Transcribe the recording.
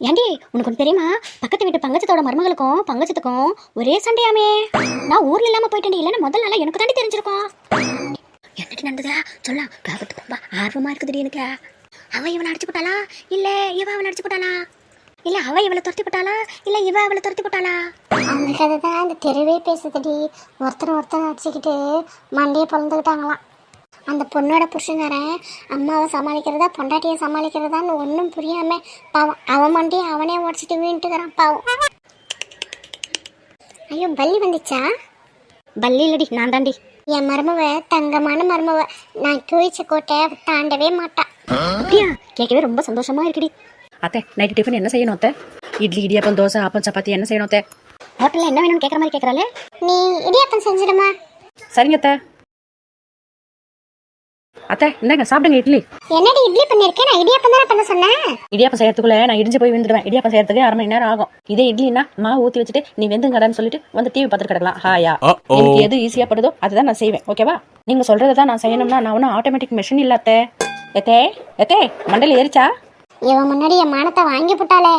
ஏண்டி உனக்கு ஒன்று தெரியுமா? பக்கத்து வீட்டு பங்கச்சத்தோட மருமகளுக்கும் பங்கச்சத்துக்கும் ஒரே சண்டையாமே. நான் ஊர்ல இல்லாம போயிட்டேன், இல்லைன்னா முதல் நாளா எனக்கு தாண்டி தெரிஞ்சிருக்கோம். என்னடி நடந்ததா சொல்ல கேட்கறதுக்கு ரொம்ப ஆர்வமா இருக்குதுடி எனக்கு. அவ இவனை அடிச்சு போட்டாளா இல்ல இவ அவனை அடிச்சு போட்டாளா? இல்ல அவ இவளை துரத்தி போட்டாளா இல்ல இவ அவளை துரத்தி போட்டாளா? அந்த கதை தான் இந்த தெருவே பேசுதுடி. ஒருத்தர் அடிச்சுக்கிட்டு மண்டையை பிறந்துக்கிட்டாங்களாம். அந்த பொண்ணோட புருஷங்காரன் அம்மாவை சமாளிக்கிறதா பொண்டாட்டியை சமாளிக்கிறதான்னு ஒன்றும் புரியாம பாவம் அவன் மண்டையை அவனே உடச்சிட்டு வீண்ட்டுக்கிறான் பாவம். ஐயோ பல்லி வந்துச்சா? பல்லி இல்லடி, நான் தாண்டி. என் மருமவ தங்கமான மருமவ. நான் குவிச்ச கோட்டை தாண்டவே மாட்டான். அப்படியா? கேட்கவே ரொம்ப சந்தோஷமா இருக்குடி. அத்தை நைட்டு டிஃபன் என்ன செய்யணும் அத்தை? இட்லி இடியாப்பம் தோசை ஆப்பம் சப்பாத்தி என்ன செய்யணும் அத்தை? ஹோட்டல்ல என்ன வேணும்னு கேட்குற மாதிரி கேட்கறாளே. நீ இடியாப்பம் செஞ்சிடுமா? சரிங்க அத்தை. அத்தை இந்தாங்க சாப்பிடுங்க இட்லி. என்னடி இட்லி பண்ணிருக்கேன்? நான் இடியாப்பம் தானே பண்ண சொன்னேன். இடியாப்பம் செய்யறதுக்குள்ள நான் இடிஞ்சு போய் விழுந்துடுவேன். இடியாப்பம் செய்யறதுக்கு 1/2 மணி நேரம் ஆகும். இதே இட்லினா மாவு ஊற்றி வச்சுட்டு நீ வெந்துங்கடான்னு சொல்லிட்டு வந்து டிவி பார்த்துட்டு கிடக்கலாம் ஹாயா. எனக்கு எது ஈஸியா படுதோ அதுதான் நான் செய்வேன். ஓகேவா? நீங்க சொல்றதான் நான் செய்யணும்னா நான் ஒன்றும் ஆட்டோமேட்டிக் மெஷின் இல்ல அத்தை. எத்தே எத்தே மண்டையில ஏறிச்சா? இவன் முன்னாடி என் மானத்தை வாங்கி போட்டாளே.